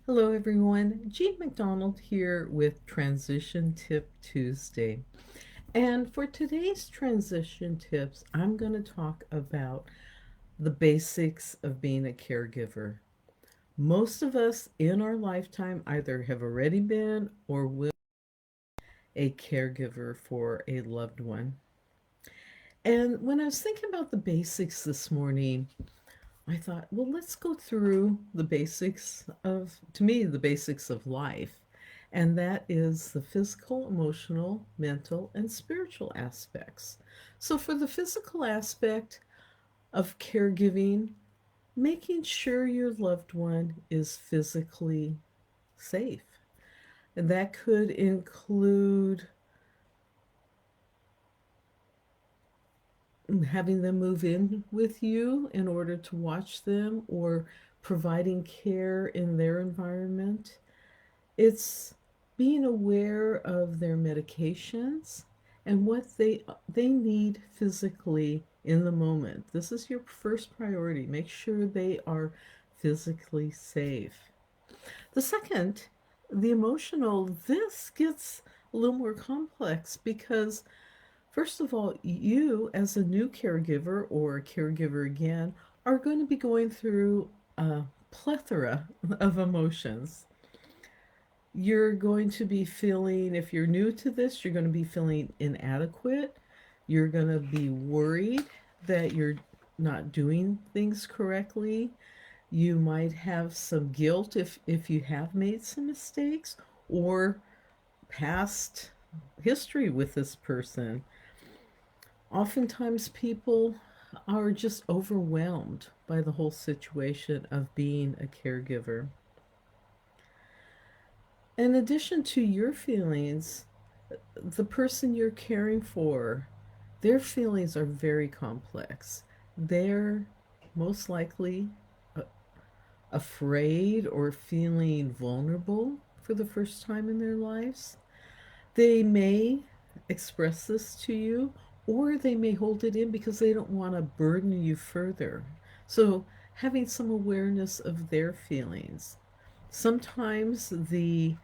Hello, everyone. Jean McDonald here with Transition Tip Tuesday. And for today's transition tips, I'm going to talk about the basics of being a caregiver. Most of us in our lifetime either have already been or will be a caregiver for a loved one. And when I was thinking about the basics this morning, I thought, well, let's go through the basics of, to me, the basics of life. And that is the physical, emotional, mental, and spiritual aspects. So, for the physical aspect of caregiving, making sure your loved one is physically safe. And that could include having them move in with you in order to watch them or providing care in their environment. It's being aware of their medications and what they need physically in the moment. This is your first priority. Make sure they are physically safe. The second, the emotional, this gets a little more complex because first of all, you as a new caregiver or a caregiver again are going to be going through a plethora of emotions. You're going to be feeling, if you're new to this, you're going to be feeling inadequate. You're going to be worried that you're not doing things correctly. You might have some guilt if you have made some mistakes or past history with this person. Oftentimes, people are just overwhelmed by the whole situation of being a caregiver. In addition to your feelings, the person you're caring for, their feelings are very complex. They're most likely afraid or feeling vulnerable for the first time in their lives. They may express this to you, or they may hold it in because they don't want to burden you further. So, having some awareness of their feelings. Sometimes the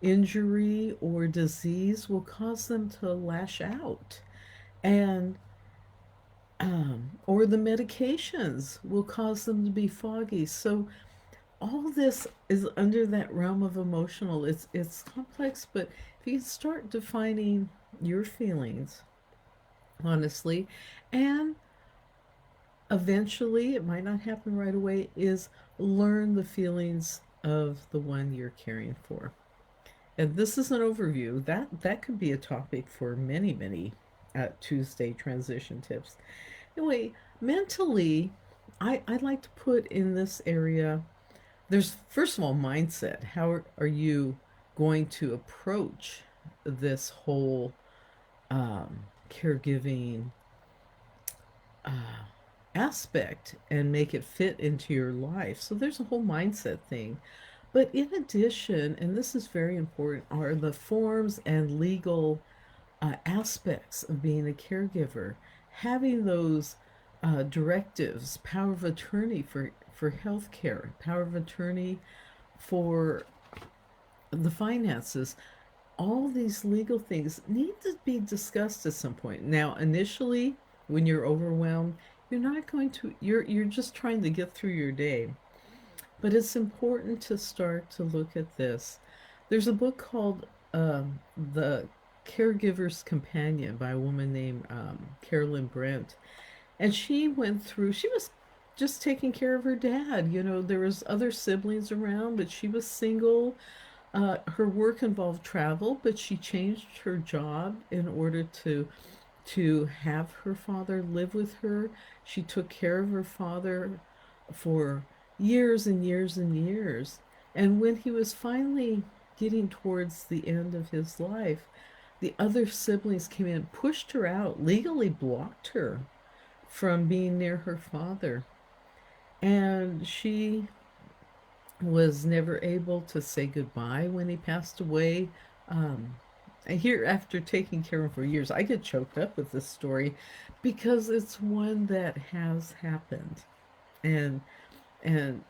injury or disease will cause them to lash out, and or the medications will cause them to be foggy. So all this is under that realm of emotional. It's complex, but if you start defining your feelings honestly, and eventually it might not happen right away, is learn the feelings of the one you're caring for. And this is an overview. That could be a topic for many Tuesday transition tips. Anyway, mentally, I'd like to put in this area, there's first of all mindset. How are you going to approach this whole caregiving uh, aspect and make it fit into your life? So there's a whole mindset thing. But in addition, and this is very important, are the forms and legal aspects of being a caregiver. Having those directives, power of attorney for health care, power of attorney for the finances, all these legal things need to be discussed at some point. Now, initially, when you're overwhelmed, you're not going to, you're just trying to get through your day. But it's important to start to look at this. There's a book called The Caregiver's Companion by a woman named Carolyn Brent. And she went through, she was just taking care of her dad. You know, there was other siblings around, but she was single. Her work involved travel, but she changed her job in order to have her father live with her. She took care of her father for years and years and years. And when he was finally getting towards the end of his life, the other siblings came in, pushed her out, legally blocked her from being near her father. And she was never able to say goodbye when he passed away. Um, Here, after taking care of him for years, I get choked up with this story because it's one that has happened, and and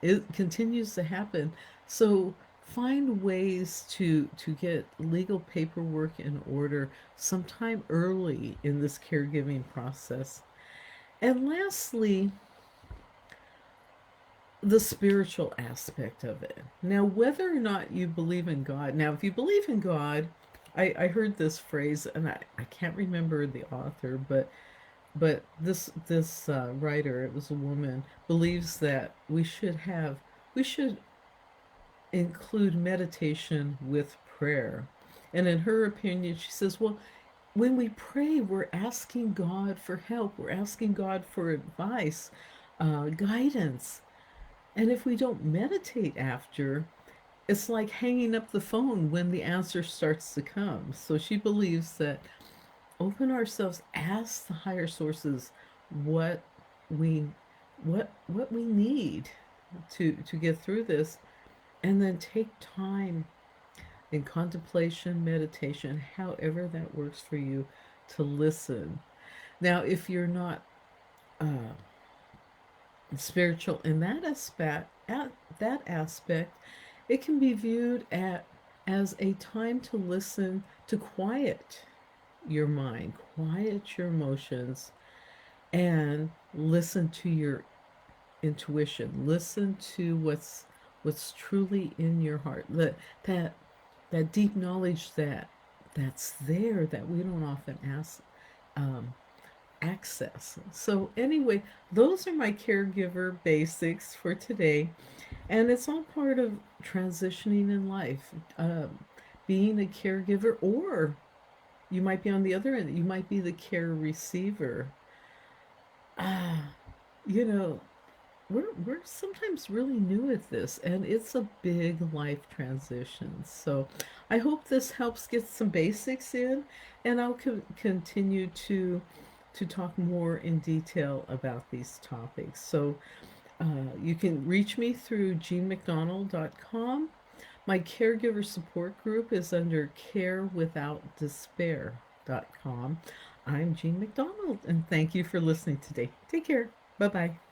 it continues to happen. So find ways to get legal paperwork in order sometime early in this caregiving process. And lastly, the spiritual aspect of it. Now, whether or not you believe in God, now, if you believe in God, I heard this phrase, and I can't remember the author, but this writer, it was a woman, believes that we should include meditation with prayer. And in her opinion, she says, well, when we pray, we're asking God for help, we're asking God for advice, guidance. And if we don't meditate after, it's like hanging up the phone when the answer starts to come. So she believes that open ourselves, ask the higher sources what we what we need to get through this, and then take time in contemplation, meditation, however that works for you, to listen. Now, if you're not uh, spiritual in that aspect, it can be viewed as a time to listen, to quiet your mind, quiet your emotions, and listen to your intuition. Listen to what's truly in your heart. That that deep knowledge that's there that we don't often um, access. So anyway, those are my caregiver basics for today, and it's all part of transitioning in life. Being a caregiver, or you might be on the other end. You might be the care receiver. Ah, you know, we're sometimes really new at this, and it's a big life transition. So I hope this helps get some basics in, and I'll continue to talk more in detail about these topics. So you can reach me through jeanmcdonald.com. My caregiver support group is under carewithoutdespair.com. I'm Jean McDonald, and thank you for listening today. Take care. Bye bye.